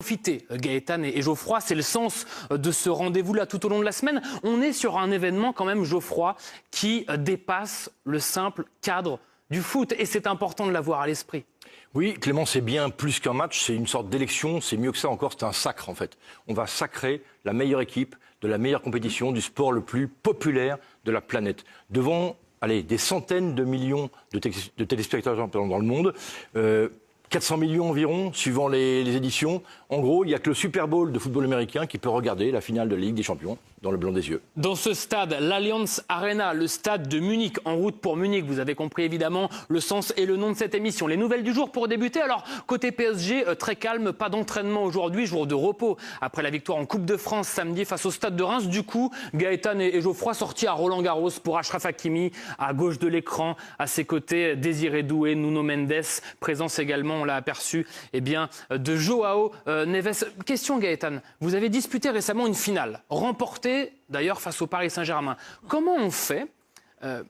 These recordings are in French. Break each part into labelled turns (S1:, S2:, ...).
S1: Profiter, Gaëtan et Geoffroy, c'est le sens de ce rendez-vous-là tout au long de la semaine. On est sur un événement quand même, Geoffroy, qui dépasse le simple cadre du foot et c'est important de l'avoir à l'esprit.
S2: Oui, Clément, c'est bien plus qu'un match, c'est une sorte d'élection, c'est mieux que ça encore, c'est un sacre en fait. On va sacrer la meilleure équipe de la meilleure compétition, du sport le plus populaire de la planète. Devant, des centaines de millions de téléspectateurs dans le monde. 400 millions environ, suivant les éditions. En gros, il n'y a que le Super Bowl de football américain qui peut regarder la finale de la Ligue des Champions dans le blanc des yeux. Dans
S1: ce stade, l'Allianz Arena, le stade de Munich, en route pour Munich, vous avez compris évidemment le sens et le nom de cette émission. Les nouvelles du jour pour débuter. Alors, côté PSG, très calme, pas d'entraînement aujourd'hui, jour de repos. Après la victoire en Coupe de France samedi face au stade de Reims, du coup, Gaëtan et Geoffroy sortis à Roland-Garros pour Achraf Hakimi, à gauche de l'écran, à ses côtés, Désiré Doué, Nuno Mendes, présence également, on l'a aperçu, de Joao Neves. Question Gaëtan, vous avez disputé récemment une finale, remportée d'ailleurs face au Paris Saint-Germain. Comment on fait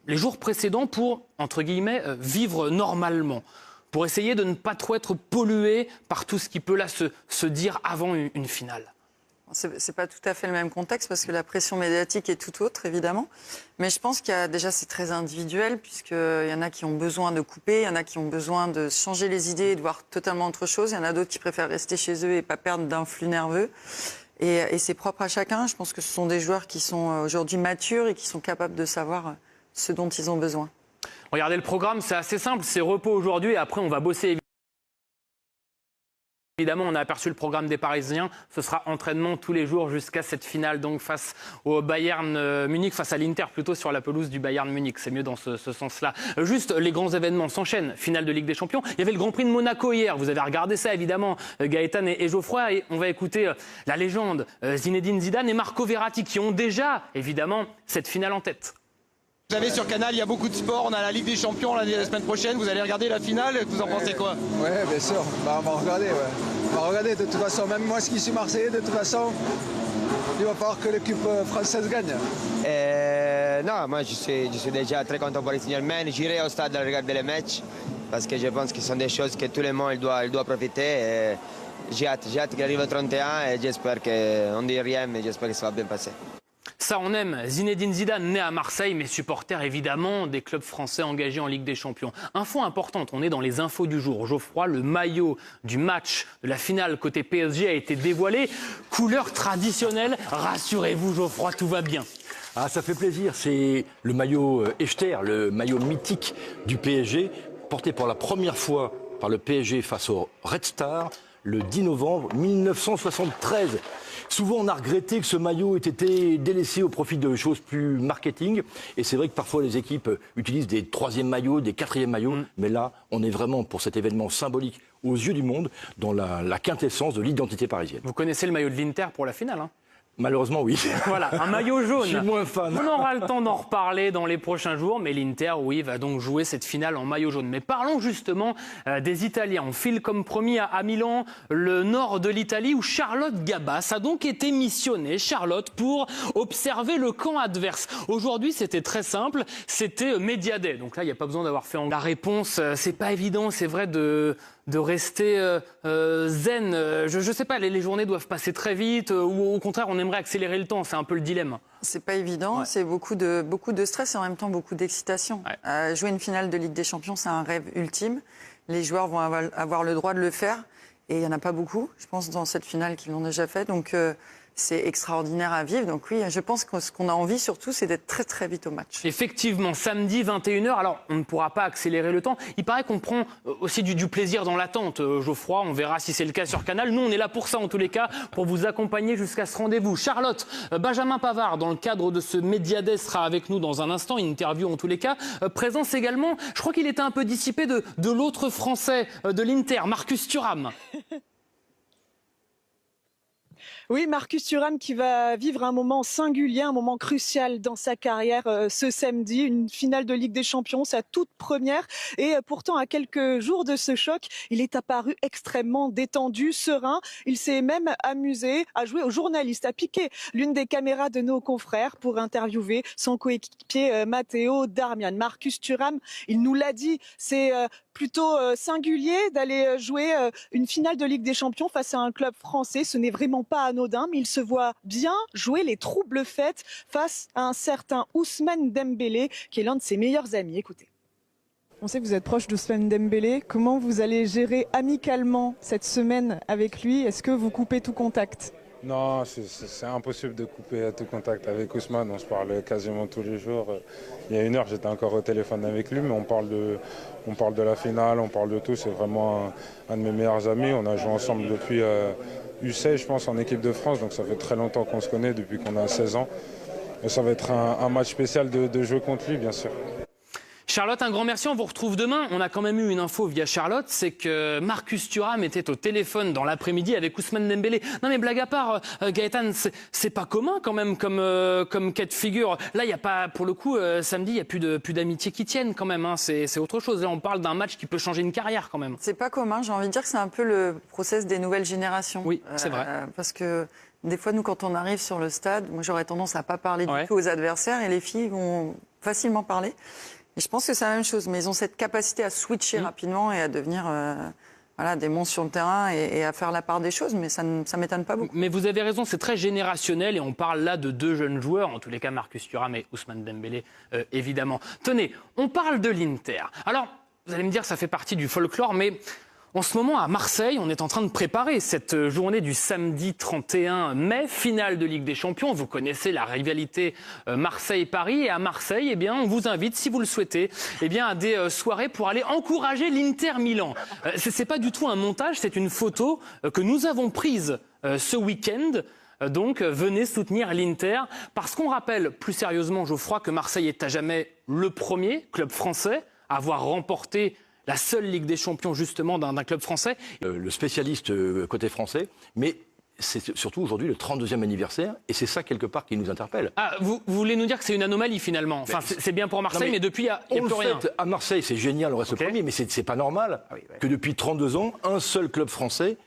S1: les jours précédents pour, entre guillemets, vivre normalement, pour essayer de ne pas trop être pollué par tout ce qui peut là se dire avant une finale?
S3: C'est pas tout à fait le même contexte parce que la pression médiatique est tout autre, évidemment. Mais je pense qu'il y a déjà, c'est très individuel puisqu'il y en a qui ont besoin de couper, il y en a qui ont besoin de changer les idées et de voir totalement autre chose. Il y en a d'autres qui préfèrent rester chez eux et pas perdre d'influx nerveux. Et c'est propre à chacun. Je pense que ce sont des joueurs qui sont aujourd'hui matures et qui sont capables de savoir ce dont ils ont besoin.
S1: Regardez le programme, c'est assez simple. C'est repos aujourd'hui et après on va bosser. Évidemment, on a aperçu le programme des Parisiens. Ce sera entraînement tous les jours jusqu'à cette finale donc face au Bayern Munich, face à l'Inter plutôt sur la pelouse du Bayern Munich. C'est mieux dans ce sens-là. Juste, les grands événements s'enchaînent. Finale de Ligue des Champions. Il y avait le Grand Prix de Monaco hier. Vous avez regardé ça évidemment, Gaëtan et Geoffroy. Et on va écouter la légende Zinedine Zidane et Marco Verratti qui ont déjà évidemment cette finale en tête.
S4: Vous savez, sur Canal, il y a beaucoup de sport. On a la Ligue des Champions la semaine prochaine. Vous allez regarder la finale. Vous en pensez quoi?
S5: Oui, bien sûr. On va regarder. On va regarder de toute façon. Même moi, qui suis Marseillais, de toute façon, il va falloir que l'équipe française gagne.
S6: Non, moi, je suis déjà très content pour les Signalmen. J'irai au stade regarder les matchs parce que je pense que ce sont des choses que tout le monde doit profiter. J'ai hâte qu'il arrive au 31 et j'espère qu'on ne dit rien, mais j'espère que ça va bien passer.
S1: Ça, on aime. Zinedine Zidane, né à Marseille, mais supporter évidemment des clubs français engagés en Ligue des Champions. Info importante, on est dans les infos du jour. Geoffroy, le maillot du match de la finale côté PSG a été dévoilé. Couleur traditionnelle. Rassurez-vous, Geoffroy, tout va bien.
S2: Ah, ça fait plaisir. C'est le maillot Echter, le maillot mythique du PSG, porté pour la première fois par le PSG face au Red Star le 10 novembre 1973. Souvent, on a regretté que ce maillot ait été délaissé au profit de choses plus marketing. Et c'est vrai que parfois, les équipes utilisent des troisièmes maillots, des quatrièmes maillots. Mais là, on est vraiment, pour cet événement symbolique aux yeux du monde, dans la quintessence de l'identité parisienne.
S1: Vous connaissez le maillot de l'Inter pour la finale, hein?
S2: Malheureusement, oui.
S1: Voilà, un maillot jaune.
S2: Je suis moins fan.
S1: On aura le temps d'en reparler dans les prochains jours, mais l'Inter, oui, va donc jouer cette finale en maillot jaune. Mais parlons justement des Italiens. On file comme promis à Milan, le nord de l'Italie, où Charlotte Gabas a donc été missionnée, Charlotte, pour observer le camp adverse. Aujourd'hui, c'était très simple, c'était Media Day. Donc là, il n'y a pas besoin d'avoir fait la réponse. C'est pas évident, c'est vrai, de rester zen. Je sais pas, les journées doivent passer très vite ou au contraire, on aimerait accélérer le temps. C'est un peu le dilemme.
S3: C'est pas évident, c'est beaucoup de stress et en même temps beaucoup d'excitation. Ouais. Jouer une finale de Ligue des Champions, c'est un rêve ultime. Les joueurs vont avoir le droit de le faire et il n'y en a pas beaucoup, je pense, dans cette finale qui l'ont déjà fait. Donc c'est extraordinaire à vivre. Donc oui, je pense que ce qu'on a envie surtout, c'est d'être très très vite au match.
S1: Effectivement, samedi 21h, alors on ne pourra pas accélérer le temps. Il paraît qu'on prend aussi du plaisir dans l'attente, Geoffroy. On verra si c'est le cas sur Canal. Nous, on est là pour ça en tous les cas, pour vous accompagner jusqu'à ce rendez-vous. Charlotte, Benjamin Pavard, dans le cadre de ce Media Day, sera avec nous dans un instant. Une interview en tous les cas. Présence également, je crois qu'il était un peu dissipé de l'autre Français de l'Inter, Marcus Thuram.
S7: Oui, Marcus Thuram qui va vivre un moment singulier, un moment crucial dans sa carrière ce samedi, une finale de Ligue des Champions, sa toute première. Et pourtant, à quelques jours de ce choc, il est apparu extrêmement détendu, serein. Il s'est même amusé à jouer aux journalistes, à piquer l'une des caméras de nos confrères pour interviewer son coéquipier Matteo Darmian. Marcus Thuram, il nous l'a dit, c'est plutôt singulier d'aller jouer une finale de Ligue des Champions face à un club français. Ce n'est vraiment pas anodin, mais il se voit bien jouer les troubles fêtes face à un certain Ousmane Dembélé, qui est l'un de ses meilleurs amis. Écoutez. On sait que vous êtes proche d'Ousmane Dembélé. Comment vous allez gérer amicalement cette semaine avec lui? Est-ce que vous coupez tout contact?
S8: Non, c'est impossible de couper tout contact avec Ousmane. On se parle quasiment tous les jours. Il y a 1 heure, j'étais encore au téléphone avec lui, mais on parle de la finale, on parle de tout. C'est vraiment un de mes meilleurs amis. On a joué ensemble depuis U16, je pense, en équipe de France. Donc ça fait très longtemps qu'on se connaît, depuis qu'on a 16 ans. Et ça va être un match spécial de jouer contre lui, bien sûr.
S1: Charlotte, un grand merci, on vous retrouve demain. On a quand même eu une info via Charlotte, c'est que Marcus Thuram était au téléphone dans l'après-midi avec Ousmane Dembélé. Non mais blague à part, Gaëtan, c'est pas commun quand même comme cas de figure. Là, il y a pas, pour le coup, samedi, il n'y a plus d'amitié qui tienne quand même. Hein. C'est autre chose. Là, on parle d'un match qui peut changer une carrière quand même.
S3: C'est pas commun, j'ai envie de dire que c'est un peu le process des nouvelles générations.
S1: Oui, c'est vrai.
S3: Parce que des fois, nous, quand on arrive sur le stade, moi j'aurais tendance à pas parler du tout aux adversaires et les filles vont facilement parler. Et je pense que c'est la même chose, mais ils ont cette capacité à switcher rapidement et à devenir des monstres sur le terrain et à faire la part des choses, mais ça ne m'étonne pas beaucoup.
S1: Mais vous avez raison, c'est très générationnel et on parle là de 2 jeunes joueurs, en tous les cas Marcus Thuram et Ousmane Dembélé, évidemment. Tenez, on parle de l'Inter. Alors, vous allez me dire, ça fait partie du folklore, mais en ce moment, à Marseille, on est en train de préparer cette journée du samedi 31 mai, finale de Ligue des Champions. Vous connaissez la rivalité Marseille-Paris. Et à Marseille, eh bien, on vous invite, si vous le souhaitez, eh bien, à des soirées pour aller encourager l'Inter Milan. C'est pas du tout un montage, c'est une photo que nous avons prise ce week-end. Donc, venez soutenir l'Inter. Parce qu'on rappelle, plus sérieusement, Geoffroy, que Marseille est à jamais le premier club français à avoir remporté la seule Ligue des Champions, justement, d'un club français.
S2: Le spécialiste côté français, mais c'est surtout aujourd'hui le 32e anniversaire, et c'est ça, quelque part, qui nous interpelle.
S1: Ah, vous voulez nous dire que c'est une anomalie, finalement? Enfin, c'est bien pour Marseille, mais depuis, il n'y a plus rien.
S2: À Marseille, c'est génial, on reste le premier, mais c'est pas normal que depuis 32 ans, un seul club français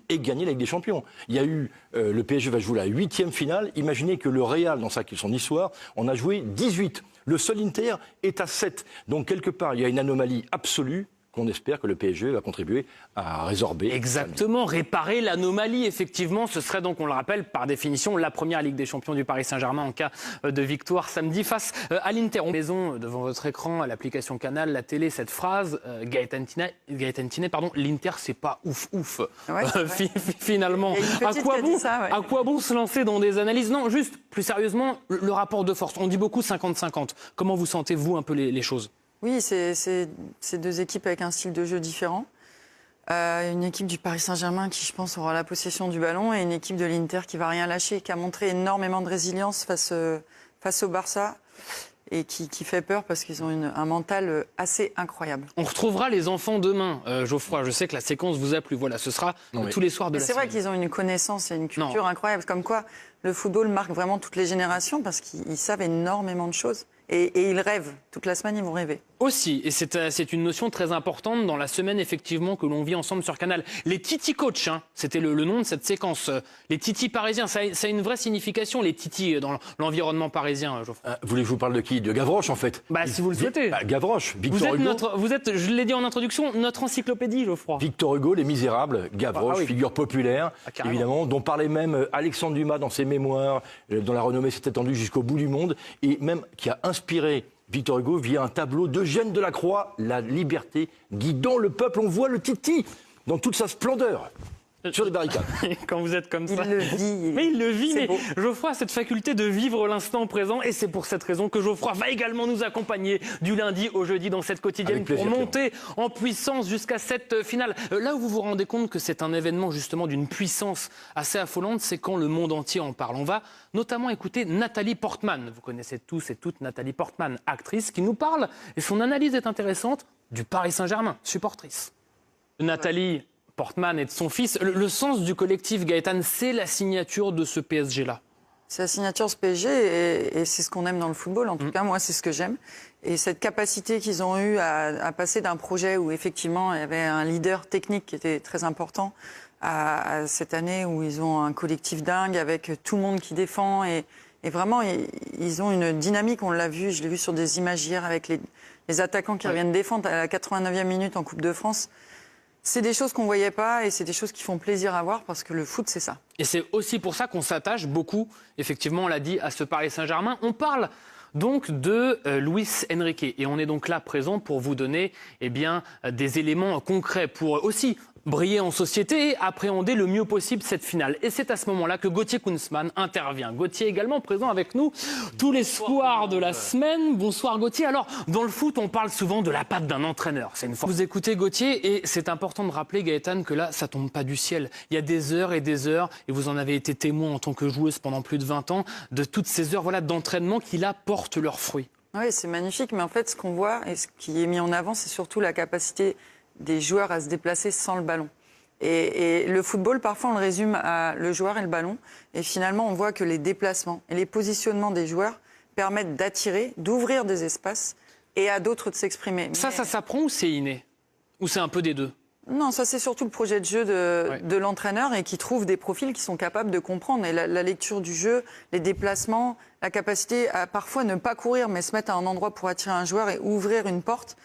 S2: ait gagné la Ligue des Champions. Il y a eu, le PSG va jouer la 8e finale. Imaginez que le Real, dans son histoire, on a joué 18. Le seul Inter est à 7. Donc, quelque part, il y a une anomalie absolue qu'on espère que le PSG va contribuer à résorber.
S1: Exactement, réparer l'anomalie, effectivement. Ce serait donc, on le rappelle, par définition, la première Ligue des Champions du Paris Saint-Germain en cas de victoire samedi face à l'Inter. Maison, devant votre écran, l'application Canal, la télé, cette phrase, Gaëtan Tinet, pardon, l'Inter, c'est pas ouf.
S3: Ouais,
S1: finalement, à quoi bon se lancer dans des analyses? Non, juste, plus sérieusement, le rapport de force. On dit beaucoup 50-50. Comment vous sentez-vous un peu les choses?
S3: Oui, c'est 2 équipes avec un style de jeu différent. Une équipe du Paris Saint-Germain qui, je pense, aura la possession du ballon et une équipe de l'Inter qui va rien lâcher, qui a montré énormément de résilience face au Barça et qui fait peur parce qu'ils ont un mental assez incroyable.
S1: On retrouvera les enfants demain, Geoffroy. Je sais que la séquence vous a plu. Voilà, ce sera tous les soirs de la semaine.
S3: C'est vrai qu'ils ont une connaissance et une culture incroyable. Comme quoi, le football marque vraiment toutes les générations parce qu'ils savent énormément de choses. Et ils rêvent. Toute la semaine, ils vont rêver.
S1: Aussi, et c'est une notion très importante dans la semaine, effectivement, que l'on vit ensemble sur Canal. Les Titi Coach, c'était le nom de cette séquence. Les Titi parisiens, ça a une vraie signification, les Titi, dans l'environnement parisien, Geoffroy.
S2: Vous voulez que je vous parle de qui? De Gavroche, en fait.
S1: Si vous le souhaitez.
S2: Gavroche, Victor Hugo.
S1: Vous êtes, je l'ai dit en introduction, notre encyclopédie, Geoffroy.
S2: Victor Hugo, Les Misérables, Gavroche, figure populaire, évidemment, dont parlait même Alexandre Dumas dans ses mémoires, dont la renommée s'est étendue jusqu'au bout du monde, et même qui a inspiré Victor Hugo via un tableau d'Eugène Delacroix, La liberté guidant le peuple. On voit le Titi dans toute sa splendeur sur les barricades.
S1: Quand vous êtes comme ça.
S3: Il le vit.
S1: Mais il le vit. Mais Geoffroy a cette faculté de vivre l'instant présent. Et c'est pour cette raison que Geoffroy va également nous accompagner du lundi au jeudi dans cette quotidienne pour monter en puissance jusqu'à cette finale. Là où vous vous rendez compte que c'est un événement justement d'une puissance assez affolante, c'est quand le monde entier en parle. On va notamment écouter Nathalie Portman. Vous connaissez tous et toutes Nathalie Portman, actrice, qui nous parle, et son analyse est intéressante, du Paris Saint-Germain, supportrice. Nathalie Portman et de son fils. Le sens du collectif, Gaëtan, c'est la signature de ce PSG-là.
S3: C'est la signature de ce PSG et c'est ce qu'on aime dans le football. En tout cas, moi, c'est ce que j'aime. Et cette capacité qu'ils ont eue à passer d'un projet où, effectivement, il y avait un leader technique qui était très important à cette année où ils ont un collectif dingue avec tout le monde qui défend et Et vraiment, ils ont une dynamique, on l'a vu, je l'ai vu sur des images hier avec les attaquants qui reviennent défendre à la 89e minute en Coupe de France. C'est des choses qu'on ne voyait pas et c'est des choses qui font plaisir à voir parce que le foot, c'est ça.
S1: Et c'est aussi pour ça qu'on s'attache beaucoup, effectivement, on l'a dit, à ce Paris Saint-Germain. On parle donc de Luis Enrique. Et on est donc là présent pour vous donner des éléments concrets pour aussi briller en société et appréhender le mieux possible cette finale. Et c'est à ce moment-là que Gauthier Kunstmann intervient. Gauthier également présent avec nous tous les soirs de la semaine. Bonsoir Gauthier. Alors, dans le foot, on parle souvent de la patte d'un entraîneur. C'est une fois. Vous écoutez Gauthier et c'est important de rappeler, Gaëtan, que là, ça tombe pas du ciel. Il y a des heures, et vous en avez été témoin en tant que joueuse pendant plus de 20 ans, de toutes ces heures d'entraînement qui là portent leurs fruits.
S3: Oui, c'est magnifique, mais en fait, ce qu'on voit et ce qui est mis en avant, c'est surtout la capacité des joueurs à se déplacer sans le ballon. Et le football, parfois, on le résume à le joueur et le ballon. Et finalement, on voit que les déplacements et les positionnements des joueurs permettent d'attirer, d'ouvrir des espaces et à d'autres de s'exprimer.
S1: Ça s'apprend ou c'est inné? Ou c'est un peu des deux?
S3: Non, ça c'est surtout le projet de jeu de l'entraîneur et qui trouve des profils qui sont capables de comprendre. Et la lecture du jeu, les déplacements, la capacité à parfois ne pas courir mais se mettre à un endroit pour attirer un joueur et ouvrir une porte,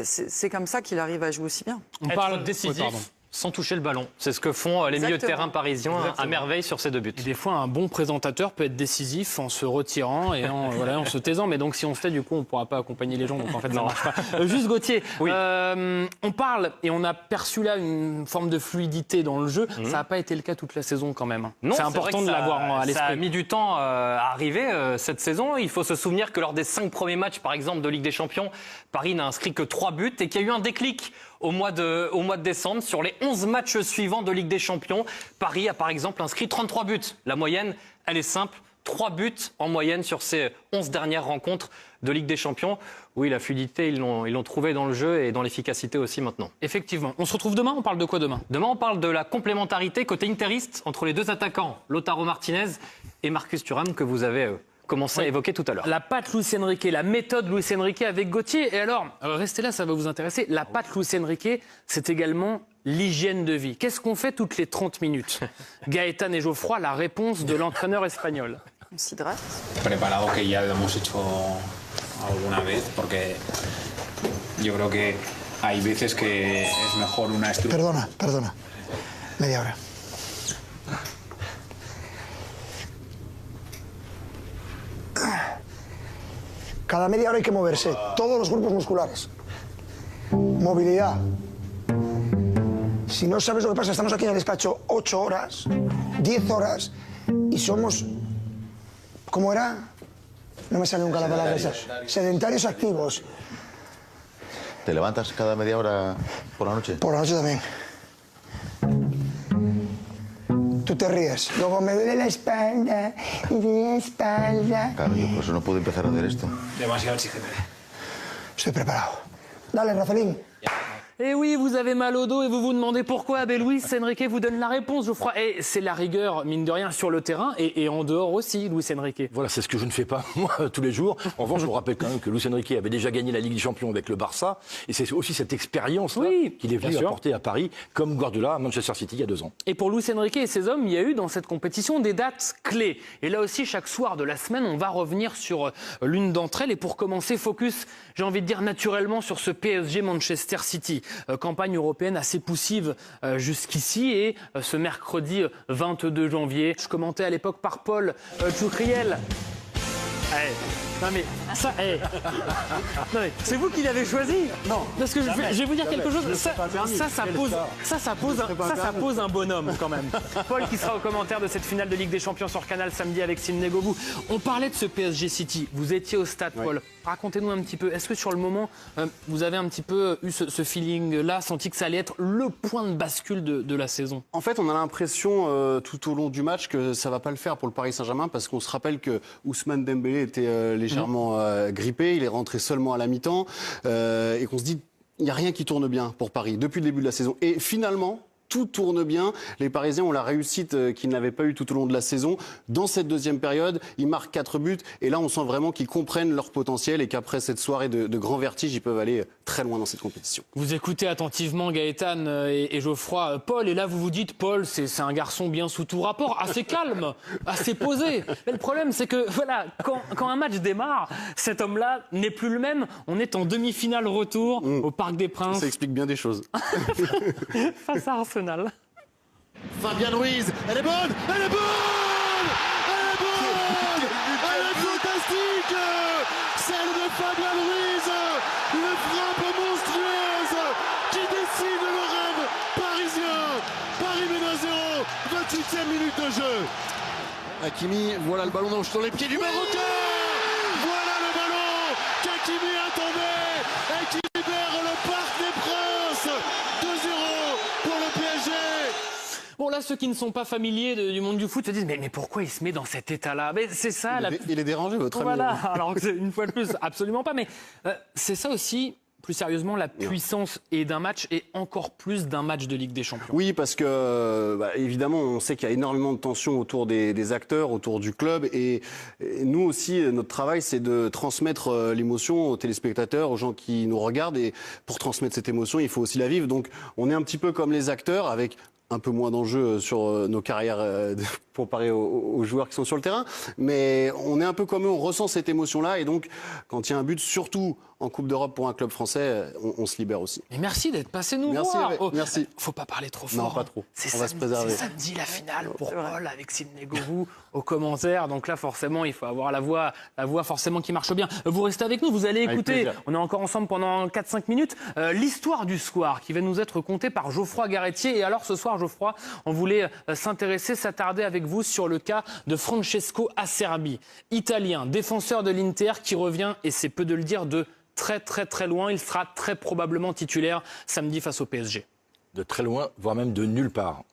S3: c'est comme ça qu'il arrive à jouer aussi bien.
S9: On parle décisif. Sans toucher le ballon. C'est ce que font les milieux de terrain parisiens à merveille sur ces 2 buts.
S1: Et des fois, un bon présentateur peut être décisif en se retirant et en se taisant. Mais donc, si on se tait, du coup, on ne pourra pas accompagner les gens. Donc, en fait, ça ne marche pas. Juste, Gauthier, oui. On parle et on a perçu là une forme de fluidité dans le jeu. Ça n'a pas été le cas toute la saison quand même.
S9: Non,
S1: c'est important de l'avoir à l'esprit.
S9: Ça a mis du temps à arriver cette saison. Il faut se souvenir que lors des 5 premiers matchs, par exemple, de Ligue des Champions, Paris n'a inscrit que 3 buts et qu'il y a eu un déclic au mois de décembre. Sur les 11 matchs suivants de Ligue des Champions, Paris a par exemple inscrit 33 buts. La moyenne, elle est simple, 3 buts en moyenne sur ces 11 dernières rencontres de Ligue des Champions. Oui, la fluidité, ils l'ont trouvé dans le jeu et dans l'efficacité aussi maintenant.
S1: Effectivement. On se retrouve demain, on parle de quoi demain?
S9: Demain, on parle de la complémentarité côté interiste entre les 2 attaquants, Lautaro Martinez et Marcus Thuram, que vous avez commencé à évoquer tout à l'heure.
S1: La patte Luis Enrique, la méthode Luis Enrique avec Gauthier. Et alors, restez là, ça va vous intéresser. La patte Luis Enrique, c'est également l'hygiène de vie. Qu'est-ce qu'on fait toutes les 30 minutes? Gaëtan et Geoffroy, la réponse de l'entraîneur espagnol.
S3: On s'hydrate.
S10: Preparado que ya lo hemos hecho alguna vez, porque yo creo que hay veces que es mejor una estructura.
S11: Perdona. Media hora. Cada media hora hay que moverse, todos los grupos musculares. Movilidad. Si no sabes lo que pasa, estamos aquí en el despacho 8 horas, 10 horas y somos... ¿Cómo era? No me sale nunca la palabra esa. Sedentarios activos.
S12: ¿Te levantas cada media hora por la noche?
S11: Por la noche también. Tú te ríes. Luego me duele la espalda y la espalda.
S12: Claro, yo por eso no puedo empezar a hacer esto.
S10: Demasiado exigente.
S11: Estoy preparado. Dale, Rafaelín.
S1: Et oui, vous avez mal au dos et vous vous demandez pourquoi. Luis Enrique vous donne la réponse, Geoffroy. Et c'est la rigueur, mine de rien, sur le terrain et en dehors aussi, Luis Enrique.
S2: Voilà, c'est ce que je ne fais pas, moi, tous les jours. En revanche, je vous rappelle quand même que Luis Enrique avait déjà gagné la Ligue des Champions avec le Barça. Et c'est aussi cette expérience qu'il est venu apporter à Paris, comme Guardiola à Manchester City il y a 2 ans.
S1: Et pour Luis Enrique et ses hommes, il y a eu dans cette compétition des dates clés. Et là aussi, chaque soir de la semaine, on va revenir sur l'une d'entre elles. Et pour commencer, focus, j'ai envie de dire naturellement, sur ce PSG Manchester City. Campagne européenne assez poussive jusqu'ici et ce mercredi 22 janvier. Je commentais à l'époque par Paul Tchoukriel. Non mais ça, non mais c'est vous qui l'avez choisi. Non, parce que je vais vous dire quelque chose. Ça pose un bonhomme quand même. Paul qui sera au commentaire de cette finale de Ligue des Champions sur Canal samedi avec Sidney Govou. On parlait de ce PSG City. Vous étiez au stade, Paul. Racontez-nous un petit peu. Est-ce que sur le moment, vous avez un petit peu eu ce feeling-là, senti que ça allait être le point de bascule de la saison?
S13: En fait, on a l'impression tout au long du match que ça va pas le faire pour le Paris Saint-Germain parce qu'on se rappelle que Ousmane Dembélé était légèrement grippé, il est rentré seulement à la mi-temps et qu'on se dit il n'y a rien qui tourne bien pour Paris depuis le début de la saison. Et finalement, tout tourne bien. Les Parisiens ont la réussite qu'ils n'avaient pas eu tout au long de la saison. Dans cette deuxième période, ils marquent 4 buts. Et là, on sent vraiment qu'ils comprennent leur potentiel et qu'après cette soirée de grand vertige, ils peuvent aller très loin dans cette compétition.
S1: Vous écoutez attentivement Gaëtan et Geoffroy Paul. Et là, vous vous dites, Paul, c'est un garçon bien sous tout rapport, assez calme, assez posé. Mais le problème, c'est que voilà, quand un match démarre, cet homme-là n'est plus le même. On est en demi-finale retour au Parc des Princes.
S13: Ça explique bien des choses.
S1: Face à Arsenal.
S14: Fabien Ruiz, elle est bonne, elle est bonne, elle est bonne, elle est fantastique, celle de Fabien Ruiz, une frappe monstrueuse qui décide le rêve parisien. Paris mène 1-0, 28e minute de jeu. Hakimi, voilà le ballon dans les pieds du Marocain. Voilà le ballon qu'Hakimi attendait et qui libère le Parc des Princes. 2-0 pour le PSG.
S1: Bon, là, ceux qui ne sont pas familiers du monde du foot se disent mais pourquoi il se met dans cet état-là? Mais c'est ça.
S13: Il est dérangé, votre ami.
S1: Voilà, alors que une fois de plus, absolument pas. Mais c'est ça aussi, plus sérieusement, la puissance et d'un match et encore plus d'un match de Ligue des Champions.
S13: Oui, parce que, évidemment, on sait qu'il y a énormément de tensions autour des acteurs, autour du club. Et nous aussi, notre travail, c'est de transmettre l'émotion aux téléspectateurs, aux gens qui nous regardent. Et pour transmettre cette émotion, il faut aussi la vivre. Donc, on est un petit peu comme les acteurs, avec un peu moins d'enjeux sur nos carrières comparé aux joueurs qui sont sur le terrain. Mais on est un peu comme eux, on ressent cette émotion-là. Et donc, quand il y a un but, surtout en Coupe d'Europe pour un club français, on se libère aussi.
S1: Mais merci d'être passé nous
S13: merci,
S1: voir.
S13: Merci.
S1: Faut pas parler trop fort.
S13: Non, pas trop.
S1: On
S13: va se préserver.
S1: C'est samedi la finale pour Paul avec Sidney Govou aux commentaires. Donc là, forcément, il faut avoir la voix forcément qui marche bien. Vous restez avec nous, vous allez écouter. On est encore ensemble pendant 4-5 minutes. L'histoire du soir qui va nous être contée par Geoffroy Garrettier. Et alors ce soir, Geoffroy, on voulait s'attarder avec vous sur le cas de Francesco Acerbi, italien, défenseur de l'Inter qui revient, et c'est peu de le dire, de très loin. Il sera très probablement titulaire samedi face au PSG.
S2: De très loin, voire même de nulle part.